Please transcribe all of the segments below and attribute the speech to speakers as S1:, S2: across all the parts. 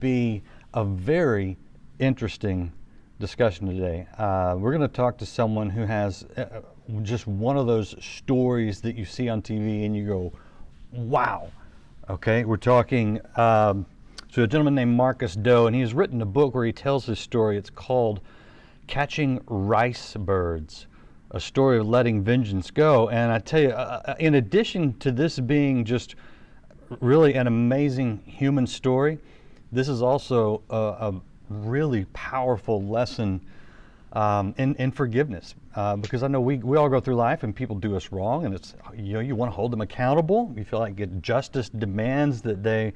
S1: Be a very interesting discussion today. We're going to talk to someone who has just one of those stories that you see on TV and you go, wow. Okay, we're talking to a gentleman named Marcus Doe, and he's written a book where he tells his story. It's called Catching Rice Birds, a story of letting vengeance go. And I tell you, in addition to this being just really an amazing human story, this is also a really powerful lesson in forgiveness, because I know we all go through life and people do us wrong, and it's, you want to hold them accountable. You feel like justice demands that they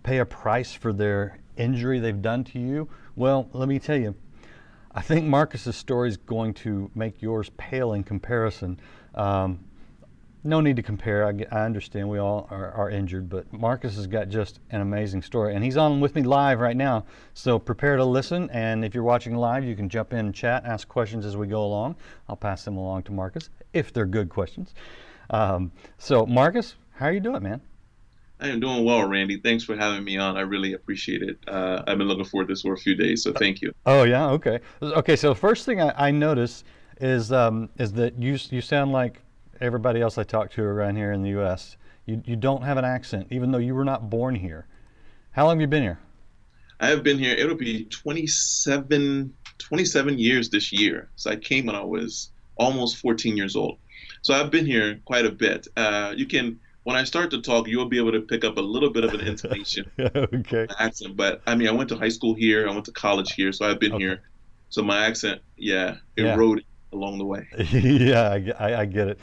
S1: pay a price for their injury they've done to you. Well, let me tell you, I think Marcus's story is going to make yours pale in comparison. No need to compare. I understand we all are injured, but Marcus has got just an amazing story. And he's on with me live right now, so prepare to listen. And if you're watching live, you can jump in and chat, ask questions as we go along. I'll pass them along to Marcus, if they're good questions. So, Marcus, how are you doing, man?
S2: I am doing well, Randy. Thanks for having me on. I really appreciate it. I've been looking forward to this for a few days, so thank you.
S1: Oh, yeah? Okay. Okay, so the first thing I notice is that you sound like everybody else I talk to around here in the U.S. You don't have an accent, even though you were not born here. How long have you been here?
S2: I have been here, it'll be 27 years this year. So I came when I was almost 14 years old. So I've been here quite a bit. When I start to talk, you'll be able to pick up a little bit of an intonation,
S1: Okay.
S2: accent. But I mean, I went to high school here, I went to college here, so I've been
S1: Okay.
S2: here. So my accent, yeah,
S1: Yeah.
S2: eroded along the way.
S1: Yeah, I get it.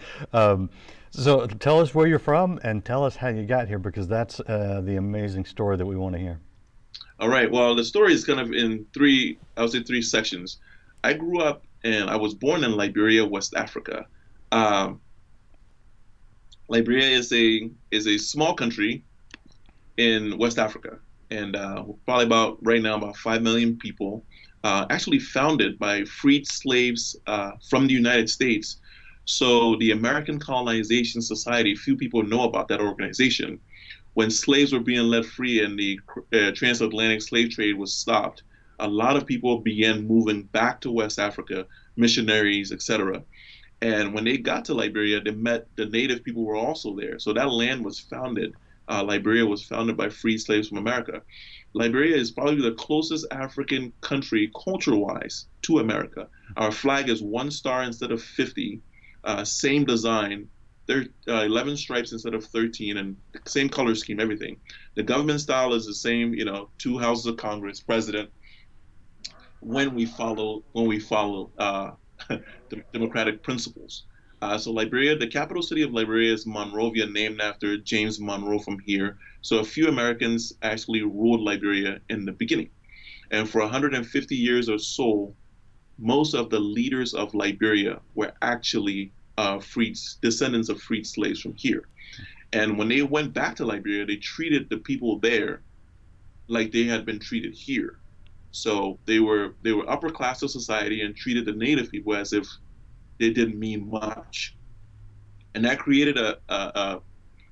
S1: So tell us where you're from and tell us how you got here, because that's the amazing story that we want to hear.
S2: All right. Well, the story is kind of in three, I would say three sections. I grew up and I was born in Liberia, West Africa. Um, Liberia is a small country in West Africa, and we're probably about right now about 5 million people. Actually founded by freed slaves from the United States. So the American Colonization Society, few people know about that organization. When slaves were being let free and the transatlantic slave trade was stopped, a lot of people began moving back to West Africa, missionaries, etc. And when they got to Liberia, they met the native people were also there. So that land was founded. Liberia was founded by free slaves from America. Liberia is probably the closest African country culture-wise to America. Our flag is one star instead of 50, same design. There are 11 stripes instead of 13, and same color scheme, everything. The government style is the same, two houses of Congress, president, when we follow democratic principles. So Liberia, the capital city of Liberia is Monrovia, named after James Monroe from here. So a few Americans actually ruled Liberia in the beginning. And for 150 years or so, most of the leaders of Liberia were actually freed descendants of freed slaves from here. And when they went back to Liberia, they treated the people there like they had been treated here. So they were upper class of society and treated the native people as if they didn't mean much, and that created a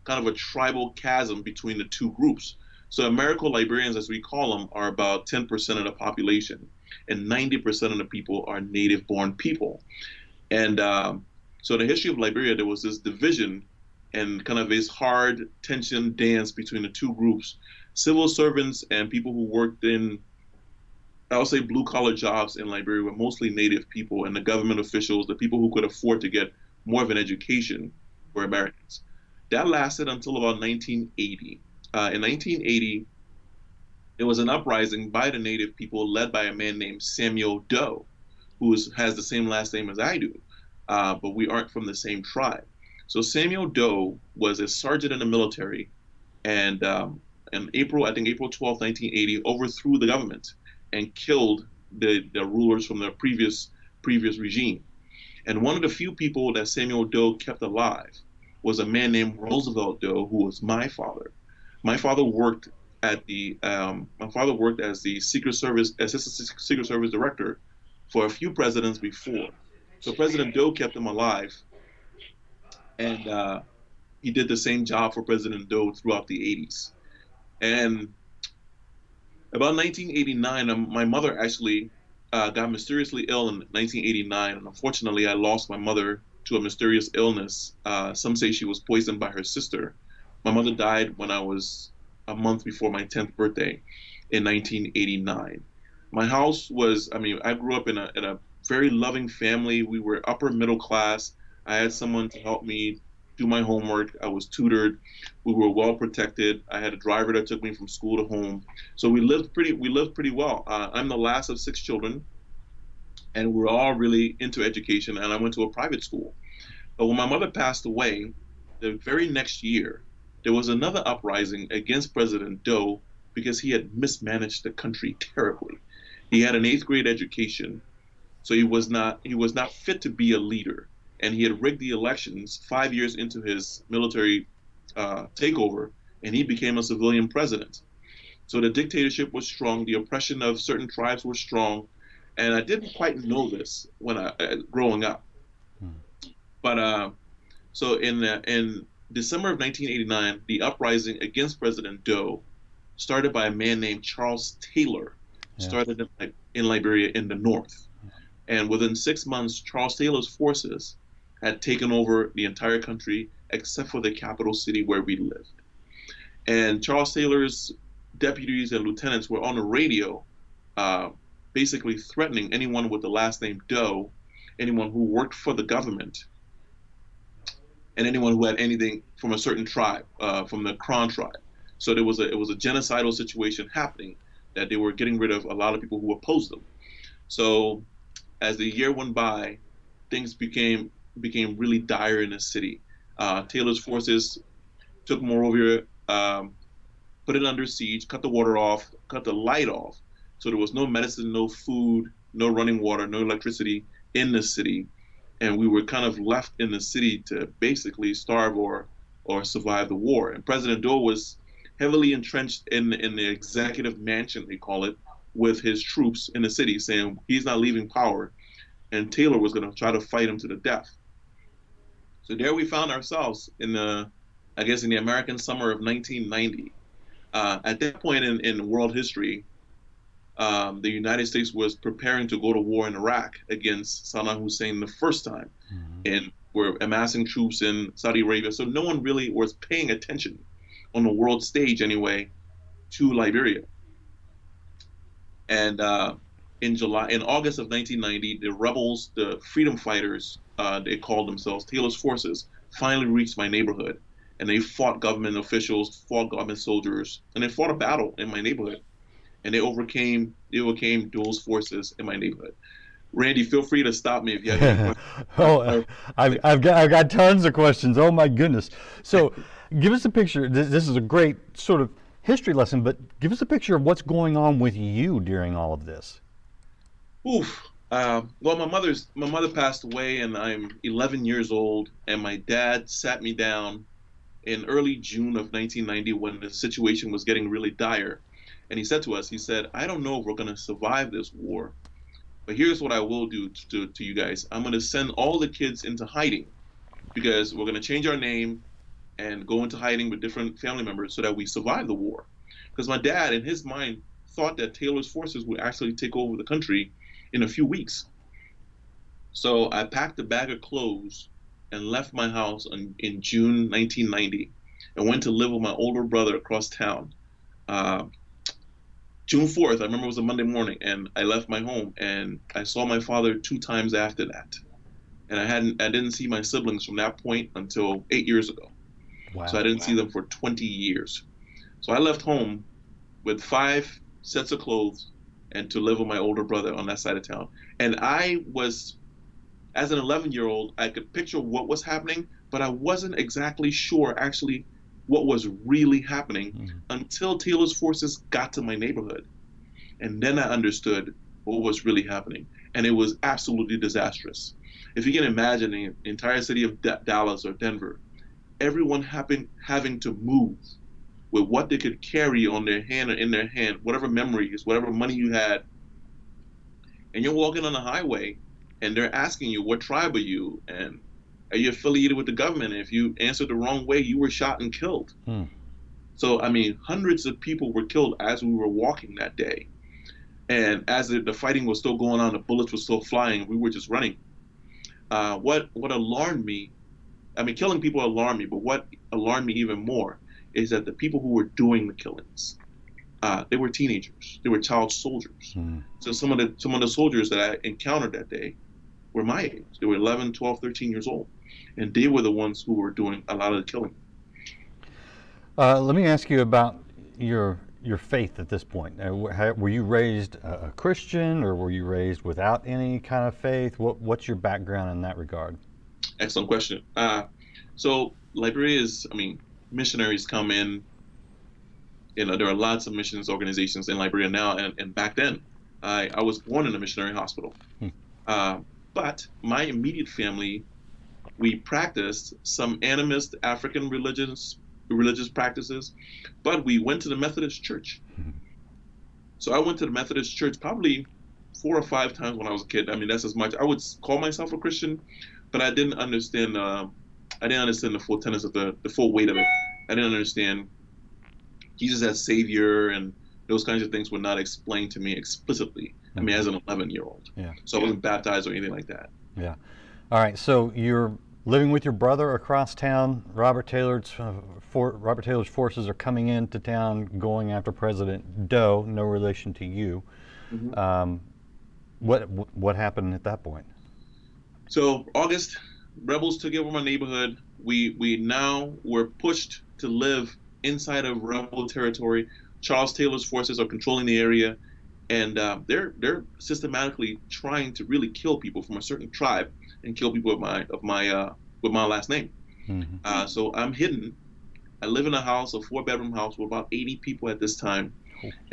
S2: kind of a tribal chasm between the two groups. So American Liberians, as we call them, are about 10% of the population, and 90% of the people are native-born people. And so the history of Liberia, there was this division and kind of this hard tension dance between the two groups. Civil servants and people who worked in, I would say, blue collar jobs in Liberia were mostly native people, and the government officials, the people who could afford to get more of an education, were Americans. That lasted until about 1980. In 1980, there was an uprising by the native people led by a man named Samuel Doe, has the same last name as I do, but we aren't from the same tribe. So Samuel Doe was a sergeant in the military, and in April, I think April 12th, 1980, overthrew the government and killed the rulers from the previous regime. And one of the few people that Samuel Doe kept alive was a man named Roosevelt Doe, who was my father. My father worked my father worked as the Secret Service Assistant Secret Service Director for a few presidents before. So President Doe kept him alive, and he did the same job for President Doe throughout the 80s. And About 1989, my mother actually got mysteriously ill in 1989, and unfortunately, I lost my mother to a mysterious illness. Some say she was poisoned by her sister. My mother died when I was a month before my 10th birthday in 1989. My house was, I mean, I grew up in a very loving family. We were upper middle class. I had someone to help me do my homework. I was tutored. We were well protected. I had a driver that took me from school to home. So we lived pretty well. I'm the last of six children, and we're all really into education. And I went to a private school. But when my mother passed away, the very next year, there was another uprising against President Doe because he had mismanaged the country terribly. He had an eighth grade education, so he was not fit to be a leader, and he had rigged the elections 5 years into his military takeover, and he became a civilian president. So the dictatorship was strong, the oppression of certain tribes was strong, and I didn't quite know this when I growing up.
S1: Hmm.
S2: But so in December of 1989, the uprising against President Doe, started by a man named Charles Taylor,
S1: Yeah.
S2: started in Liberia in the north. And within 6 months, Charles Taylor's forces had taken over the entire country except for the capital city where we lived. And Charles Taylor's deputies and lieutenants were on the radio, uh, basically threatening anyone with the last name Doe, anyone who worked for the government, and anyone who had anything from a certain tribe, from the Kron tribe. So it was a genocidal situation happening, that they were getting rid of a lot of people who opposed them. So as the year went by, things became really dire in the city. Taylor's forces took Monrovia, put it under siege, cut the water off, cut the light off. So there was no medicine, no food, no running water, no electricity in the city, and we were kind of left in the city to basically starve or survive the war. And President Doe was heavily entrenched in the executive mansion, they call it, with his troops in the city, saying he's not leaving power, and Taylor was going to try to fight him to the death. So there we found ourselves I guess, in the American summer of 1990. At that point in world history, the United States was preparing to go to war in Iraq against Saddam Hussein the first time,
S1: Hmm.
S2: and we're amassing troops in Saudi Arabia. So no one really was paying attention on the world stage anyway to Liberia. And in August of 1990, the rebels, the freedom fighters, they called themselves Taylor's forces, finally reached my neighborhood, and they fought government officials, fought government soldiers, and they fought a battle in my neighborhood, and they overcame those forces in my neighborhood. Randy, feel free to stop me if you have any questions.
S1: Oh, I've got tons of questions. Oh my goodness. So, give us a picture. This is a great sort of history lesson, but give us a picture of what's going on with you during all of this.
S2: Oof. Well, my mother passed away, and I'm 11 years old, and my dad sat me down in early June of 1990 when the situation was getting really dire, and he said to us, he said, "I don't know if we're going to survive this war, but here's what I will do to you guys. I'm going to send all the kids into hiding because we're going to change our name and go into hiding with different family members so that we survive the war." Because my dad, in his mind, thought that Taylor's forces would actually take over the country in a few weeks. So I packed a bag of clothes and left my house in June 1990 and went to live with my older brother across town. Uh, June 4th, I remember it was a Monday morning, and I left my home, and I saw my father two times after that. And I didn't see my siblings from that point until 8 years ago. So
S1: Wow.
S2: I didn't see them for 20 years. So I left home with five sets of clothes and to live with my older brother on that side of town. And as an 11-year-old, I could picture what was happening, but I wasn't exactly sure actually what was really happening
S1: Mhm.
S2: until Taylor's forces got to my neighborhood. And then I understood what was really happening. And it was absolutely disastrous. If you can imagine the entire city of Dallas or Denver, everyone having to move with what they could carry on their hand or in their hand, whatever memories, whatever money you had, and you're walking on the highway, and they're asking you, "What tribe are you?" and "Are you affiliated with the government?" And if you answered the wrong way, you were shot and killed.
S1: Hmm.
S2: So, I mean, hundreds of people were killed as we were walking that day. And as the fighting was still going on, the bullets were still flying, we were just running. What alarmed me, I mean, killing people alarmed me, but what alarmed me even more is that the people who were doing the killings, they were teenagers, they were child soldiers.
S1: Hmm.
S2: So some of the soldiers that I encountered that day were my age. They were 11, 12, 13 years old, and they were the ones who were doing a lot of the killing.
S1: Let me ask you about your faith at this point. Were you raised a Christian, or were you raised without any kind of faith? What's your background in that regard?
S2: Excellent question. So Liberia is, I mean, missionaries come in. You know, there are lots of missions organizations in Liberia now, and back then, I was born in a missionary hospital.
S1: Hmm.
S2: Uh, but my immediate family, we practiced some animist African religious practices, but we went to the Methodist Church.
S1: Hmm.
S2: So I went to the Methodist Church probably 4 or 5 times when I was a kid. I mean, that's as much. I would call myself a Christian, but I didn't understand. I didn't understand the full tenets of the full weight of it. I didn't understand Jesus as Savior, and those kinds of things were not explained to me explicitly. I mean, as an 11-year-old.
S1: Yeah.
S2: So I wasn't baptized or anything like that.
S1: Yeah. All right. So you're living with your brother across town. Robert Taylor's forces are coming into town, going after President Doe. No relation to you.
S2: Mhm.
S1: What happened at that point?
S2: So August, rebels took over my neighborhood. We now were pushed to live inside of rebel territory. Charles Taylor's forces are controlling the area, and they're systematically trying to really kill people from a certain tribe and kill people with my last name.
S1: Mm-hmm.
S2: So I'm hidden. I live in a house, a 4-bedroom house with about 80 people at this time,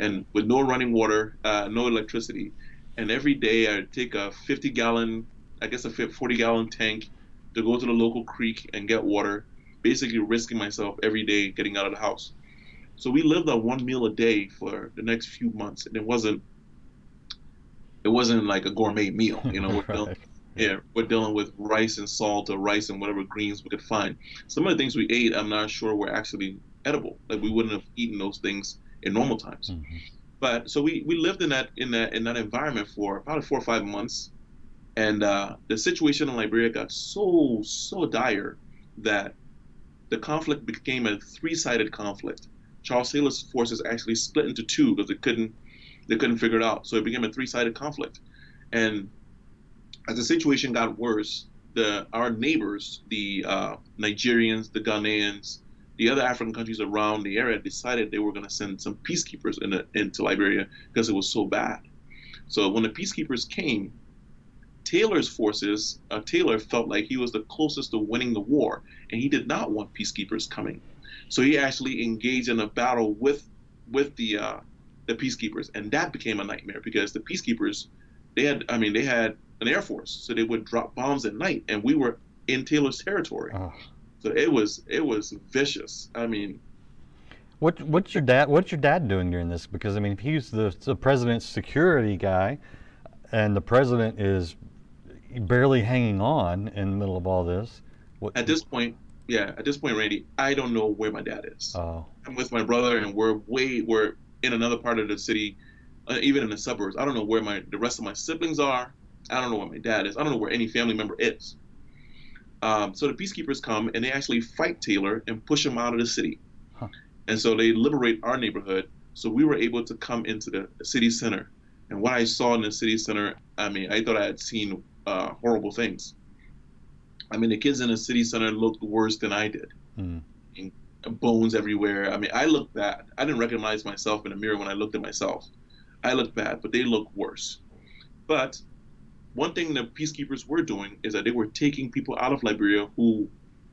S2: and with no running water, no electricity. And every day I take a 50-gallon, I guess a 40-gallon tank to go to the local creek and get water, basically risking myself every day getting out of the house. So we lived on one meal a day for the next few months, and it wasn't like a gourmet meal. You know,
S1: Right.
S2: we're dealing with rice and salt or rice and whatever greens we could find. Some of the things we ate, I'm not sure were actually edible. Like we wouldn't have eaten those things in normal times.
S1: Mm-hmm.
S2: But so we lived in that environment for about 4 or 5 months, and the situation in Liberia got so dire that the conflict became a three-sided conflict. Charles Taylor's forces actually split into two because they couldn't figure it out. So it became a three-sided conflict. And as the situation got worse, our neighbors, the Nigerians, the Ghanaians, the other African countries around the area decided they were going to send some peacekeepers into Liberia because it was so bad. So when the peacekeepers came, Taylor's forces, Taylor felt like he was the closest to winning the war, and he did not want peacekeepers coming. So he actually engaged in a battle with the peacekeepers, and that became a nightmare because the peacekeepers, they had an air force, so they would drop bombs at night, and we were in Taylor's territory.
S1: Oh.
S2: So it was vicious. I mean,
S1: What's your dad doing during this? Because I mean, if he's the president's security guy, and the president is barely hanging on in the middle of all this, what?
S2: at this point, yeah, at this point, Randy, I don't know where my dad is.
S1: Oh.
S2: I'm with my brother, and we're in another part of the city, even in the suburbs. I don't know where the rest of my siblings are. I don't know where my dad is. I don't know where any family member is. So the peacekeepers come and they actually fight Taylor and push him out of the city.
S1: Huh.
S2: And so they liberate our neighborhood. So we were able to come into the city center. And what I saw in the city center, I mean, I thought I had seen horrible things. I mean, the kids in the city center looked worse than I did.
S1: Mm.
S2: And bones everywhere. I mean, I looked bad. I didn't recognize myself in the mirror when I looked at myself. I looked bad, but they looked worse. But one thing the peacekeepers were doing is that they were taking people out of Liberia who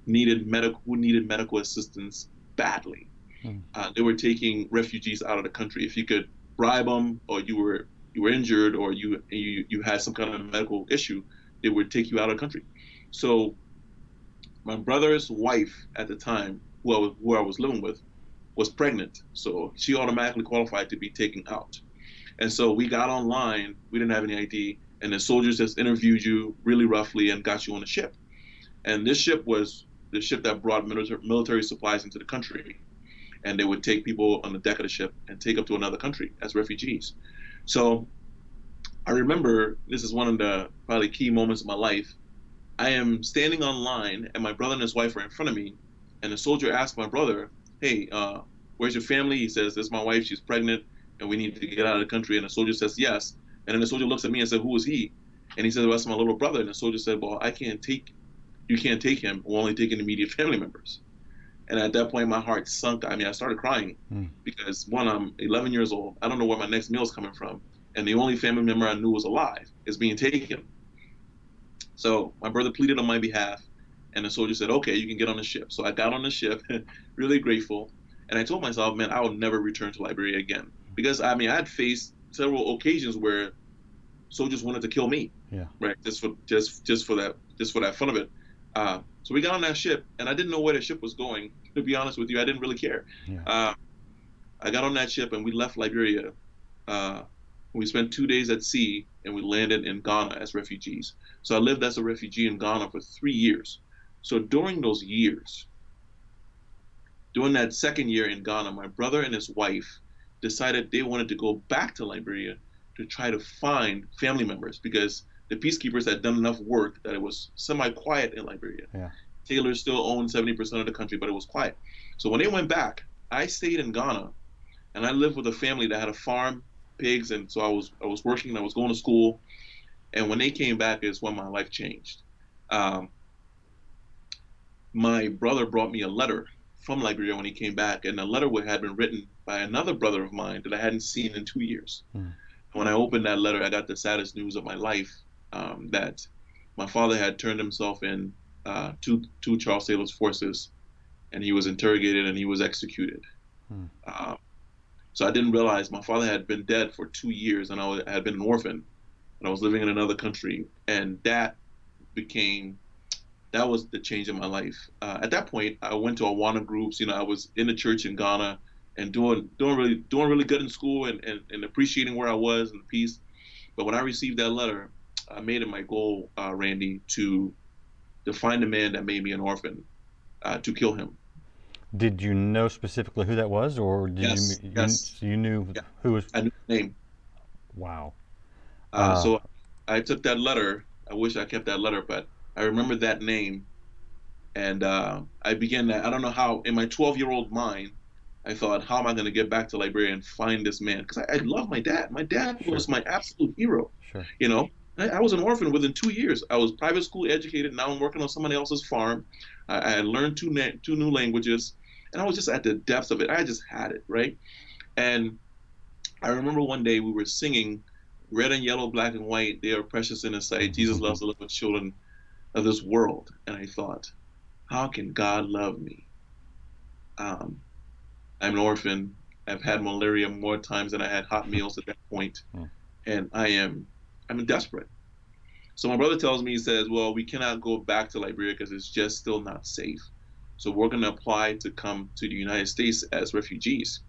S2: needed medical assistance badly.
S1: Mm.
S2: They were taking refugees out of the country. If you could bribe them, or you were injured, or you had some kind of medical issue, they would take you out of the country. So my brother's wife at the time, who I was living with, was pregnant, so she automatically qualified to be taken out. And so we got online. We didn't have any ID, and the soldiers just interviewed you really roughly and got you on a ship. And this ship was the ship that brought military supplies into the country. and they would take people on the deck of the ship and take up to another country as refugees. So I remember this is one of the probably key moments of my life. I am standing on line, and my brother and his wife are in front of me, and the soldier asked my brother, "Hey, where's your family?" He says, "This is my wife. She's pregnant, and we need to get out of the country." And the soldier says, "Yes." And then the soldier looks at me and said, "Who is he?" And he said, "Well, that's my little brother." And the soldier said, "Well, you can't take him. We're only taking immediate family members." And at that point, my heart sunk. I mean, I started crying
S1: Mm.
S2: because one, I'm 11 years old. I don't know where my next meal is coming from, and the only family member I knew was alive is being taken. So my brother pleaded on my behalf, and the soldier said, "Okay, you can get on the ship." So I got on the ship, really grateful, and I told myself, "Man, I will never return to Liberia again," because I mean, I had faced several occasions where soldiers wanted to kill me,
S1: Yeah.
S2: right? Just for that fun of it. So we got on that ship, and I didn't know where the ship was going. To be honest with you, I didn't really care.
S1: Yeah.
S2: I got on that ship, and we left Liberia. Uh, we spent 2 days at sea, and we landed in Ghana as refugees. So I lived as a refugee in Ghana for 3 years. So during those years, during that second year in Ghana, my brother and his wife decided they wanted to go back to Liberia to try to find family members because the peacekeepers had done enough work that it was semi-quiet in Liberia.
S1: Yeah.
S2: Taylor still owned 70% of the country, but it was quiet. So when they went back, I stayed in Ghana, and I lived with a family that had a farm, pigs, and so I was working, I was going to school, and when they came back is when my life changed. Um, my brother brought me a letter from Liberia when he came back, and the letter had been written by another brother of mine that I hadn't seen in 2 years.
S1: Mm.
S2: When I opened that letter, I got the saddest news of my life, that my father had turned himself in to Charles Taylor's forces, and he was interrogated and he was executed.
S1: Mm.
S2: Uh, so I didn't realize my father had been dead for 2 years, and I had been an orphan, and I was living in another country, and that was the change in my life. At that point, I went to Awana groups. You know, I was in the church in Ghana and doing really good in school and appreciating where I was and the peace. But when I received that letter, I made it my goal, Randy, to find the man that made me an orphan, to kill him.
S1: Did you know specifically who that was, or did
S2: Yes, yes,
S1: you knew
S2: yeah.
S1: who was?
S2: I knew the name.
S1: Wow.
S2: So I took that letter. I wish I kept that letter, but I remember that name, and I began that. I don't know how. In my 12-year-old mind, I thought, how am I going to get back to Liberia and find this man? Because I love my dad. My dad
S1: Sure.
S2: was my absolute hero.
S1: Sure.
S2: You know, I was an orphan within 2 years. I was private school educated. Now I'm working on somebody else's farm. I had learned two new languages, and I was just at the depths of it. I just had it, right? And I remember one day we were singing red and yellow, black and white, they are precious in his sight. Jesus loves the little children of this world. And I thought, how can God love me? Um, I'm an orphan. I've had malaria more times than I had hot meals at that point,
S1: Mm.
S2: and I'm desperate. So my brother tells me, he says, "Well, we cannot go back to Liberia because it's just still not safe. So we're going to apply to come to the United States as refugees."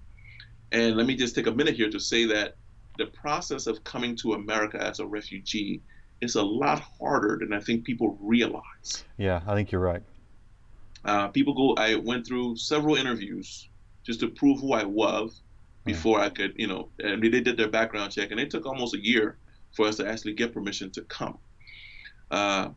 S2: And let me just take a minute here to say that the process of coming to America as a refugee is a lot harder than I think people realize.
S1: Yeah, I think you're right.
S2: I went through several interviews just to prove who I was
S1: Yeah.
S2: before I could, and they did their background check, and it took almost a year for us to actually get permission to come. Uh,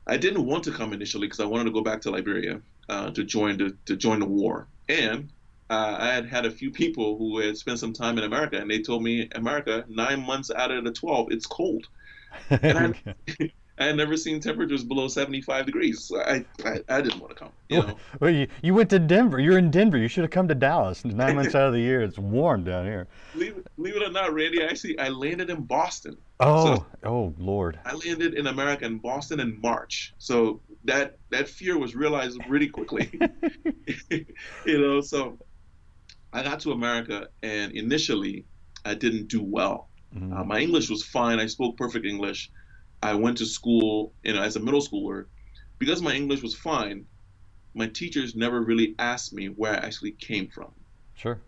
S2: I didn't want to come initially because I wanted to go back to Liberia, to join the war, and I had had a few people who had spent some time in America, and they told me, America, 9 months out of the 12, it's cold, and I had never seen temperatures below 75 degrees. So I didn't want to come,
S1: Well, you went to Denver. You're in Denver. You should have come to Dallas. 9 months out of the year, it's warm down here.
S2: Believe it or not, Randy, I landed in Boston. So
S1: Oh, Lord.
S2: I landed in America in Boston in March. So that fear was realized really quickly. So I got to America, and initially I didn't do well.
S1: Mm.
S2: My English was fine. I spoke perfect English. I went to school, as a middle schooler. Because my English was fine, my teachers never really asked me where I actually came from.
S1: Sure.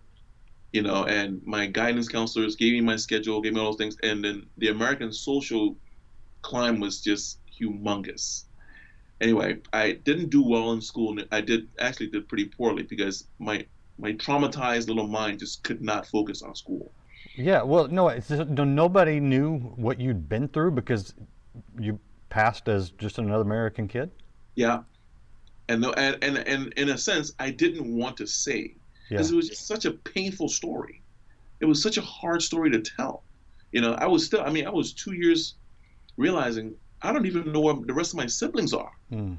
S2: And my guidance counselors gave me my schedule, gave me all those things. And then the American social climb was just humongous. Anyway, I didn't do well in school. And I did pretty poorly because my my traumatized little mind just could not focus on school.
S1: Yeah, well, no, it's just, nobody knew what you'd been through because you passed as just another American kid.
S2: Yeah, and in a sense, I didn't want to say because
S1: Yeah.
S2: it was just such a painful story. It was such a hard story to tell. I was still, I mean, I was 2 years realizing I don't even know where the rest of my siblings are.
S1: Hmm.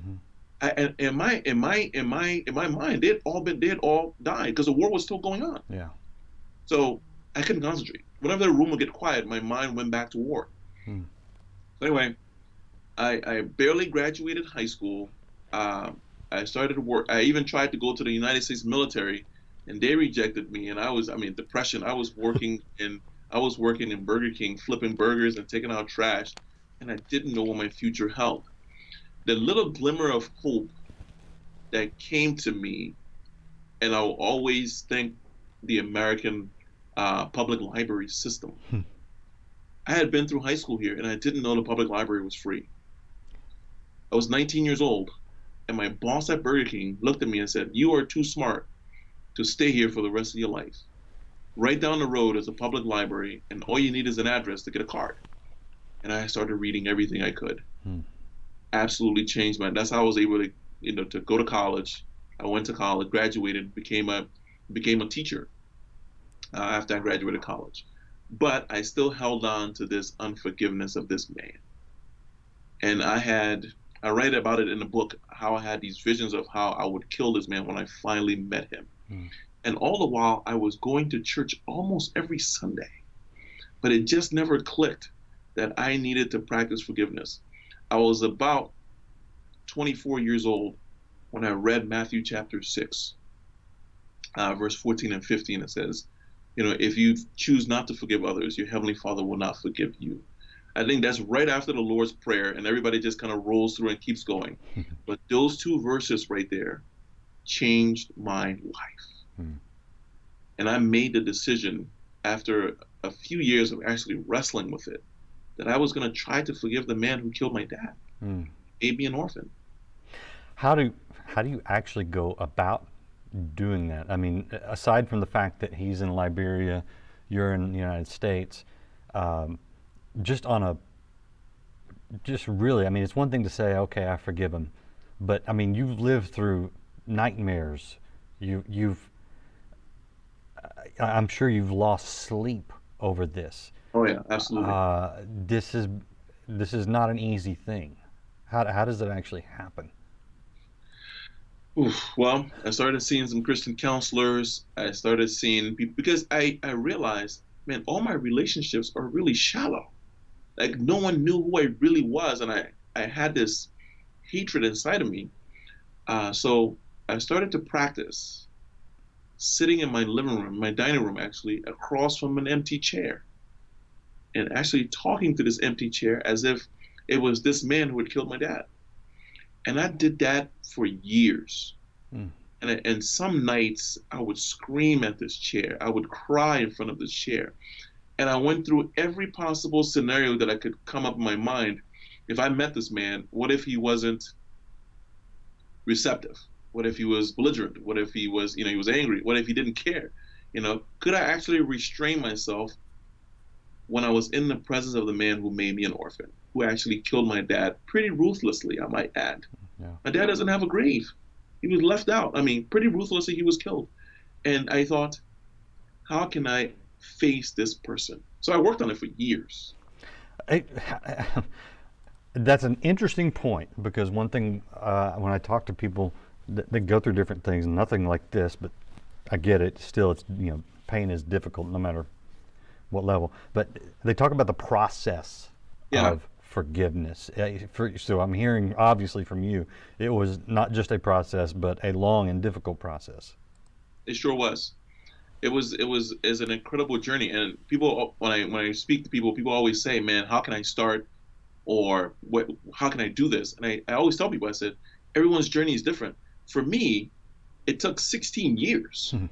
S2: And in my mind, they had all died because the war was still going on.
S1: Yeah.
S2: So I couldn't concentrate. Whenever the room would get quiet, my mind went back to war.
S1: Mm.
S2: So anyway, I barely graduated high school. Um, I started to work. I even tried to go to the United States military, and they rejected me. And I mean, depression. I was working in Burger King, flipping burgers and taking out trash, and I didn't know what my future held. The little glimmer of hope that came to me, and I'll always thank the American public library system. I had been through high school here, and I didn't know the public library was free. I was 19 years old, and my boss at Burger King looked at me and said, "You are too smart to stay here for the rest of your life. Right down the road is a public library, and all you need is an address to get a card." And I started reading everything I could.
S1: Mm.
S2: Absolutely changed my. That's how I was able to, to go to college. I went to college, graduated, became a teacher after I graduated college. But I still held on to this unforgiveness of this man. And I write about it in the book how I had these visions of how I would kill this man when I finally met him.
S1: Mm.
S2: And all the while, I was going to church almost every Sunday, but it just never clicked that I needed to practice forgiveness. I was about 24 years old when I read Matthew chapter 6, verse 14 and 15. It says, if you choose not to forgive others, your heavenly Father will not forgive you. I think that's right after the Lord's Prayer, and everybody just kind of rolls through and keeps going. But those two verses right there changed my life.
S1: Mm.
S2: And I made the decision after a few years of actually wrestling with it that I was going to try to forgive the man who killed my dad,
S1: Mm.
S2: made me an orphan.
S1: How do you actually go about doing that? I mean, aside from the fact that he's in Liberia, you're in the United States, um, just on a just really, I mean, it's one thing to say, okay, I forgive him, but I mean, you've lived through nightmares. You've I'm sure you've lost sleep over this.
S2: Oh yeah, absolutely.
S1: This is not an easy thing. How does it actually happen?
S2: Oof. Well, I started seeing some Christian counselors. I started seeing people because I realized, man, all my relationships are really shallow. Like no one knew who I really was, and I had this hatred inside of me. So I started to practice sitting in my living room, my dining room actually, across from an empty chair, and actually talking to this empty chair as if it was this man who had killed my dad. And I did that for years.
S1: Mm.
S2: And some nights I would scream at this chair. I would cry in front of this chair. And I went through every possible scenario that I could come up in my mind. If I met this man, what if he wasn't receptive? What if he was belligerent? What if he was, he was angry? What if he didn't care? Could I actually restrain myself when I was in the presence of the man who made me an orphan, who actually killed my dad pretty ruthlessly, I might add.
S1: Yeah.
S2: My dad doesn't have a grave. He was left out. I mean, pretty ruthlessly, he was killed. And I thought, how can I face this person? So I worked on it for years.
S1: I, that's an interesting point because one thing when I talk to people that go through different things, nothing like this, but I get it. Still, it's pain is difficult no matter what level. But they talk about the process
S2: Yeah,
S1: of forgiveness. So I'm hearing obviously from you, it was not just a process, but a long and difficult process.
S2: it sure was. It was is an incredible journey. And people, when I speak to people, people always say, "Man, how can I start?" Or what? How can I do this? And I always tell people, I said, everyone's journey is different. For me, it took 16 years,
S1: Mhm.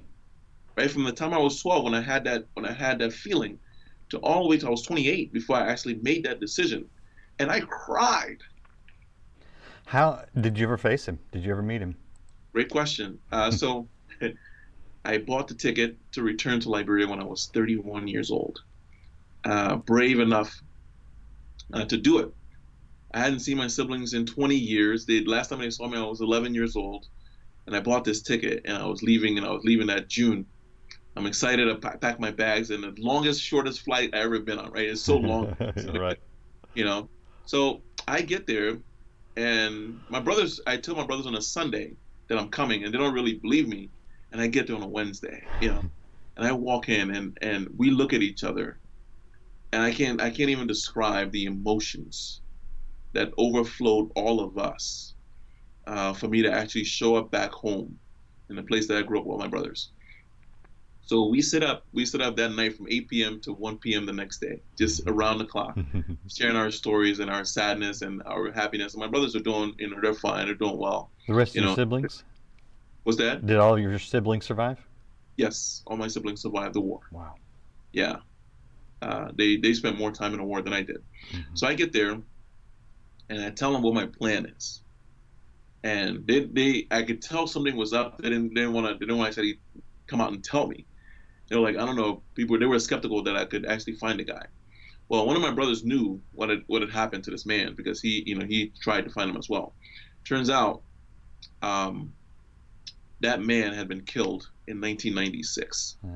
S2: right? From the time I was 12 when I had that feeling to all the way till I was 28 before I actually made that decision. And I cried.
S1: How did you ever face him? Did you ever meet him?
S2: Great question. So I bought the ticket to return to Liberia when I was 31 years old. Brave enough to do it. I hadn't seen my siblings in 20 years. Last time they saw me, I was 11 years old, and I bought this ticket, and I was leaving that June. I'm excited to pack my bags, and the longest, shortest flight I ever been on. Right, it's so long,
S1: Right.
S2: you know. So I get there, and I tell my brothers on a Sunday that I'm coming, and they don't really believe me. And I get there on a Wednesday, and I walk in, and we look at each other, and I can't even describe the emotions that overflowed all of us for me to actually show up back home in the place that I grew up with my brothers. So we sit up that night from 8 p.m. to 1 p.m. the next day, just around the clock, sharing our stories and our sadness and our happiness. And my brothers are doing, they're fine, they're doing well.
S1: The rest of
S2: You
S1: your
S2: know,
S1: siblings?
S2: was that?
S1: Did all of your siblings survive?
S2: Yes, all my siblings survived the war.
S1: Wow.
S2: Yeah, they spent more time in the war than I did. So I get there and I tell them what my plan is, and I could tell something was up. They didn't want to actually come out and tell me. They were like, I don't know, they were skeptical that I could actually find the guy. Well, one of my brothers knew what had happened to this man because he tried to find him as well. Turns out, that man had been killed in 1996.
S1: Yeah.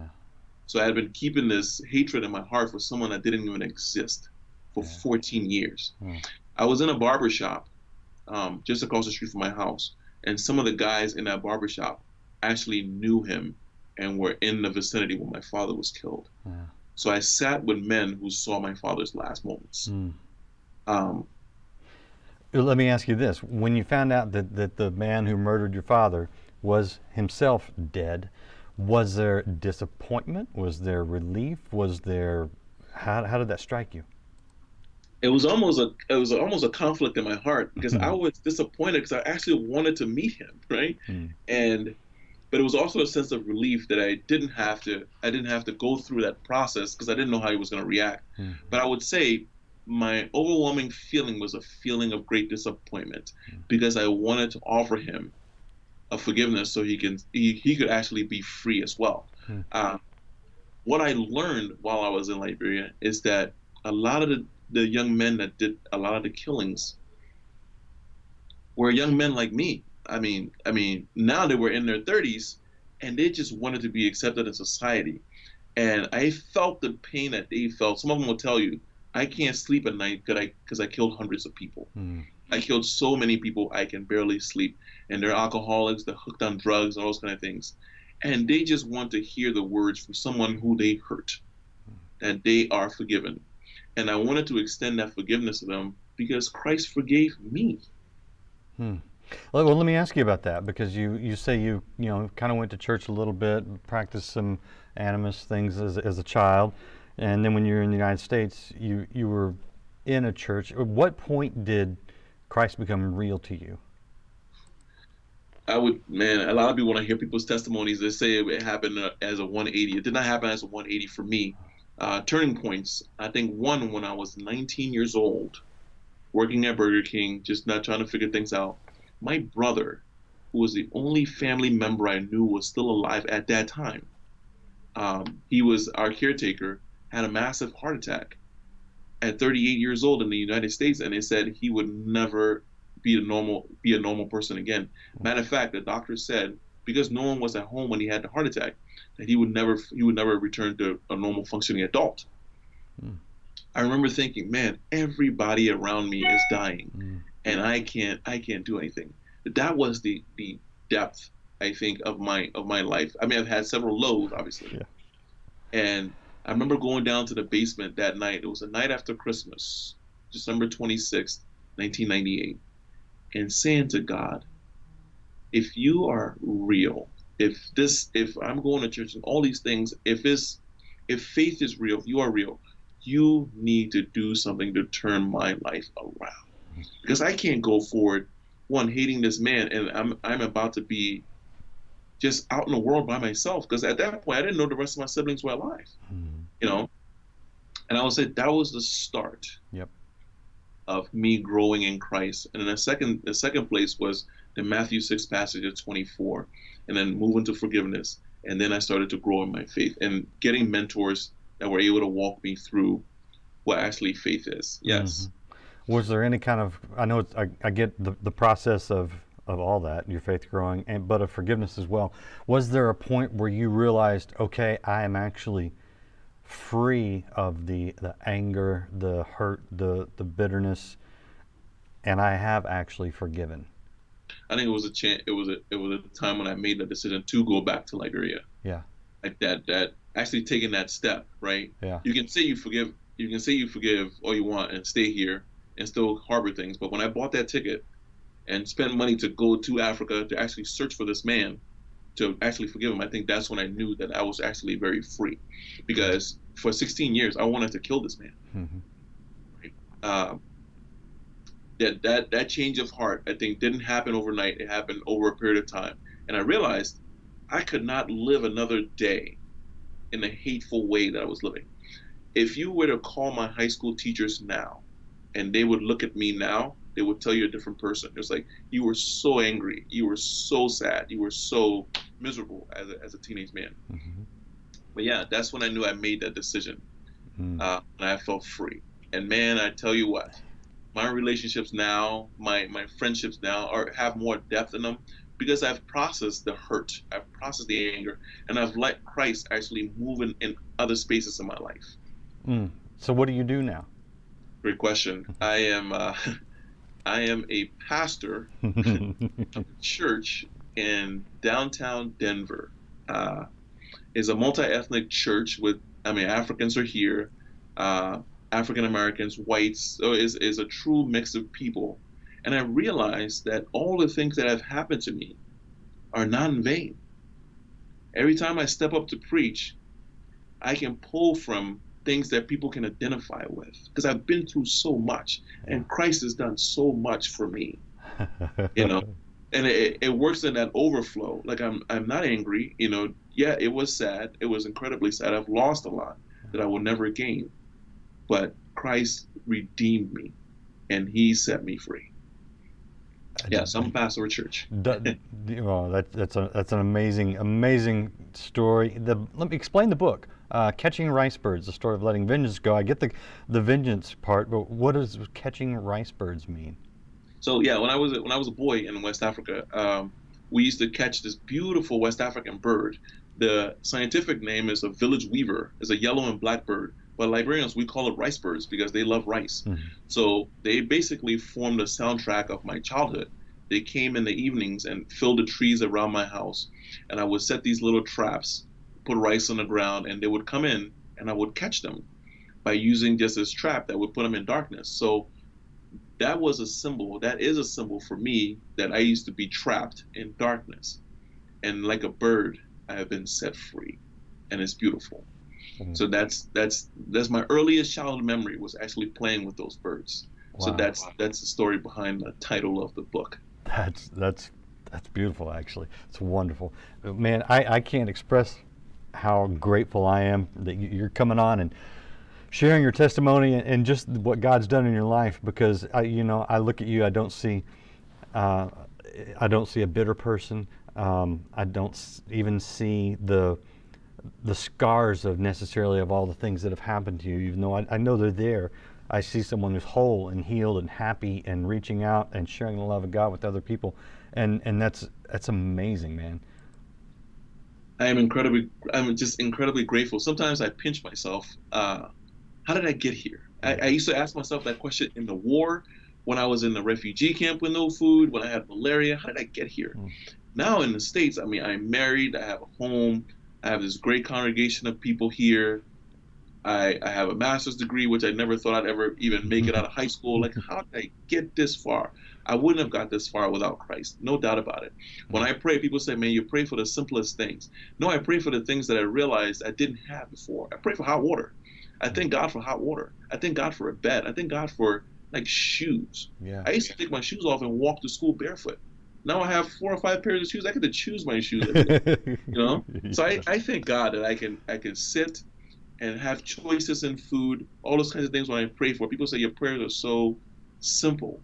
S2: So I had been keeping this hatred in my heart for someone that didn't even exist for 14 years.
S1: Yeah.
S2: I was in a barber shop just across the street from my house, and some of the guys in that barber shop actually knew him and were in the vicinity when my father was killed.
S1: Yeah.
S2: So I sat with men who saw my father's last moments. Um,
S1: Let me ask you this. When you found out that the man who murdered your father was himself dead, was there disappointment? Was there relief? How did that strike you?
S2: it was almost a conflict in my heart because I was disappointed because I actually wanted to meet him, right? And but it was also a sense of relief that I didn't have to go through that process because I didn't know how he was going to react. But I would say my overwhelming feeling was a feeling of great disappointment because I wanted to offer him a forgiveness so he could actually be free as well. What I learned while I was in Liberia is that a lot of the young men that did a lot of the killings were young men like me. I mean, now they were in their 30s, and they just wanted to be accepted in society. And I felt the pain that they felt. Some of them will tell you, I can't sleep at night because I killed hundreds of people. I killed so many people I can barely sleep. And they're alcoholics, they're hooked on drugs, and all those kind of things. And they just want to hear the words from someone who they hurt, that they are forgiven. And I wanted to extend that forgiveness to them because Christ forgave me.
S1: Well, let me ask you about that because you say you kind of went to church a little bit, practiced some animist things as a child, and then when you were in the United States, you were in a church. At what point did Christ become real to you?
S2: A lot of people, when I hear people's testimonies, they say it happened as a 180. It did not happen as a 180 for me. Turning points, I think one, when I was 19 years old, working at Burger King, just not trying to figure things out. My brother, who was the only family member I knew was still alive at that time, he was our caretaker, had a massive heart attack at 38 years old in the United States, and they said he would never be a normal person again. Matter of fact, the doctor said because no one was at home when he had the heart attack, that he would never return to a normal functioning adult. I remember thinking, man, everybody around me is dying, and I can't do anything. That was the depth, I think, of my life. I mean, I've had several lows, obviously, and I remember going down to the basement that night. It was the night after Christmas, December 26th, 1998, and saying to God, if you are real, if I'm going to church and all these things, if faith is real, if you are real, you need to do something to turn my life around. Because I can't go forward, one, hating this man, and I'm about to be just out in the world by myself. Because at that point, I didn't know the rest of my siblings were alive. And I would say that was the start of me growing in Christ. And then the second place was the Matthew 6 passage of 24, and then moving to forgiveness. And then I started to grow in my faith and getting mentors that were able to walk me through what actually faith is.
S1: Hmm.
S2: Yes.
S1: Was there any kind of, I know I get the process of all that, your faith growing, but of forgiveness as well. Was there a point where you realized, okay, I am actually free of the anger, the hurt, the bitterness, and I have actually forgiven?
S2: I think it was a chance. It was a time when I made the decision to go back to Liberia.
S1: Yeah,
S2: Like that actually taking that step, right?
S1: yeah.
S2: You can say you forgive. You can say you forgive all you want and stay here and still harbor things. But when I bought that ticket and spent money to go to Africa to actually search for this man to actually forgive him, I think that's when I knew that I was actually very free,
S1: Yeah.
S2: because for 16 years I wanted to kill this man.
S1: Hmm.
S2: Right? That change of heart, I think, didn't happen overnight. It happened over a period of time, and I realized I could not live another day in the hateful way that I was living. If you were to call my high school teachers now, and they would look at me now, they would tell you a different person. It's like you were so angry, you were so sad, you were so miserable as a teenage man.
S1: Hmm.
S2: But yeah, that's when I knew I made that decision,
S1: Mm.
S2: and I felt free. And man, I tell you what, my relationships now, my friendships now have more depth in them because I've processed the hurt, I've processed the anger, and I've let Christ actually move in other spaces in my life.
S1: Mm. So what do you do now?
S2: Great question. I am a pastor of a church in downtown Denver. Uh, is a multi-ethnic church with, I mean, Africans are here, uh, African Americans, whites, so is a true mix of people. And I realized that all the things that have happened to me are not in vain. Every time I step up to preach, I can pull from things that people can identify with because I've been through so much,
S1: Yeah.
S2: and Christ has done so much for me, you know. And it works in that overflow. Like I'm not angry, you know. Yeah, it was sad. It was incredibly sad. I've lost a lot that I will never gain, but Christ redeemed me and He set me free. Yes, I'm a pastor of a church.
S1: That, well, that's an amazing story. Let me explain the book, Catching Rice Birds: The Story of Letting Vengeance Go. I get the vengeance part, but what does catching rice birds mean?
S2: So yeah, when I was a boy in West Africa, we used to catch this beautiful West African bird. The scientific name is a village weaver. It's a yellow and black bird. But Liberians, we call it rice birds because they love rice.
S1: Mhm.
S2: So they basically formed the soundtrack of my childhood. They came in the evenings and filled the trees around my house, and I would set these little traps, put rice on the ground, and they would come in, and I would catch them by using just this trap that would put them in darkness. So that was a symbol. That is a symbol for me that I used to be trapped in darkness. And like a bird, I have been set free. And it's beautiful.
S1: Mm.
S2: So that's my earliest childhood memory was actually playing with those birds. So
S1: Wow,
S2: that's the story behind the title of the book.
S1: that's beautiful. Actually, it's wonderful, man. I can't express how grateful I am that you're coming on and sharing your testimony and just what God's done in your life. Because I look at you, uh, I don't see a bitter person. I don't even see the scars of necessarily of all the things that have happened to you, even though I know they're there. I see someone who's whole and healed and happy and reaching out and sharing the love of God with other people, and that's amazing, man.
S2: I'm just incredibly grateful. Sometimes I pinch myself. How did I get here? I
S1: Mm.
S2: used to ask myself that question in the war, when I was in the refugee camp with no food, when I had malaria. How did I get here?
S1: Mm.
S2: Now in the States, I mean, I'm married, I have a home, I have this great congregation of people here. I have a master's degree, which I never thought I'd ever even make it out of high school. Like, how did I get this far? I wouldn't have got this far without Christ, no doubt about it. When
S1: Mm.
S2: I pray, people say, man, you pray for the simplest things. No, I pray for the things that I realized I didn't have before. I pray for hot water. I
S1: Mm.
S2: thank God for hot water. I thank God for a bed. I thank God for like shoes.
S1: Yeah.
S2: I used to take my shoes off and walk to school barefoot. Now I have 4 or 5 pairs of shoes. I get to choose my shoes every day. You know? So
S1: Yeah.
S2: I thank God that I can sit and have choices in food, all those kinds of things when I pray for. People say your prayers are so simple,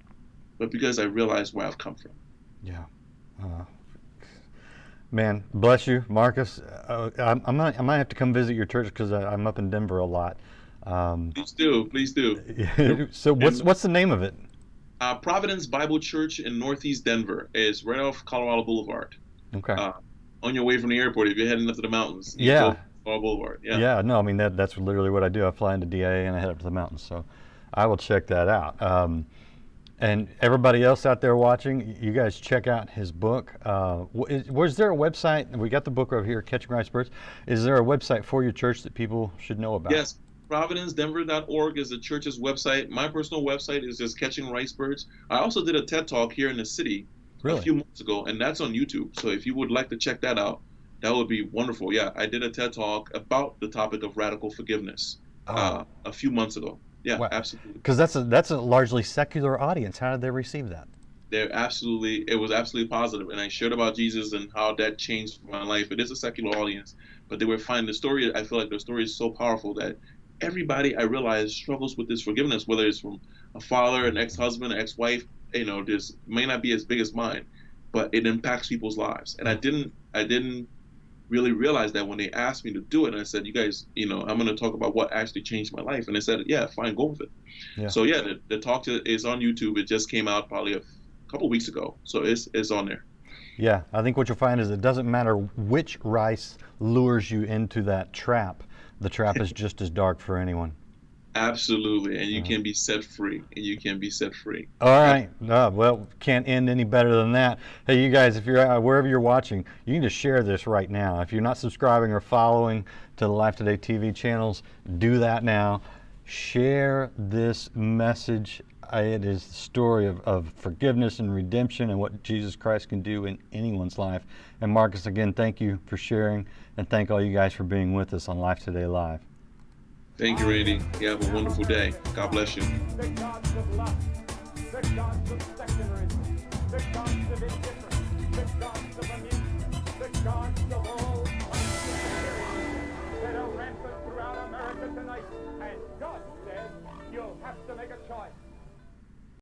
S2: but because I realize where I've come from.
S1: Yeah. Uh, Man, bless you, Marcus. I might have to come visit your church because I'm up in Denver a lot. Um,
S2: Please do, please do. And,
S1: so
S2: and
S1: what's the name of it?
S2: Providence Bible Church in Northeast Denver is right off Colorado Boulevard.
S1: Okay.
S2: Uh, on your way from the airport, if you're heading up to the mountains, you go
S1: Yeah,
S2: to Colorado Boulevard. Yeah.
S1: yeah. No, I mean that's literally what I do. I fly into DA and I head up to the mountains. So I will check that out. And everybody else out there watching, you guys check out his book. Was there a website? We got the book over here, Catching Rice Birds. Is there a website for your church that people should know about?
S2: Yes, providencedenver.org is the church's website. My personal website is just Catching Rice Birds. I also did a TED Talk here in the city a
S1: Really?
S2: few months ago, and that's on YouTube. So if you would like to check that out, that would be wonderful. Yeah, I did a TED Talk about the topic of radical forgiveness
S1: Oh,
S2: a few months ago. Yeah,
S1: wow.
S2: absolutely.
S1: Because that's a largely secular audience. How did they receive that?
S2: It was absolutely positive, and I shared about Jesus and how that changed my life. It is a secular audience, but they were finding the story. I feel like the story is so powerful that everybody, I realize, struggles with this forgiveness, whether it's from a father, an ex-husband, an ex-wife. This may not be as big as mine, but it impacts people's lives. And I didn't really realize that when they asked me to do it. And I said, you guys, I'm going to talk about what actually changed my life. And they said, yeah, fine, go with it.
S1: Yeah.
S2: So yeah, the talk is on YouTube. It just came out probably a couple weeks ago, so it's on there.
S1: Yeah, I think what you'll find is it doesn't matter which rice lures you into that trap. The trap is just as dark for anyone.
S2: Absolutely, and you can be set free. And you can be set free.
S1: All right. Well, can't end any better than that. Hey, you guys, if you're wherever you're watching, you can just share this right now. If you're not subscribing or following to the Life Today TV channels, do that now. Share this message. It is the story of forgiveness and redemption and what Jesus Christ can do in anyone's life. And Marcus, again, thank you for sharing, and thank all you guys for being with us on Life Today Live.
S2: Thank you, Randy. You have a wonderful day. God bless you.
S3: The gods of lust, the gods of secularism, the gods of indifference, the gods of amusement, the gods of all that are rampant throughout America tonight. And God says you'll have to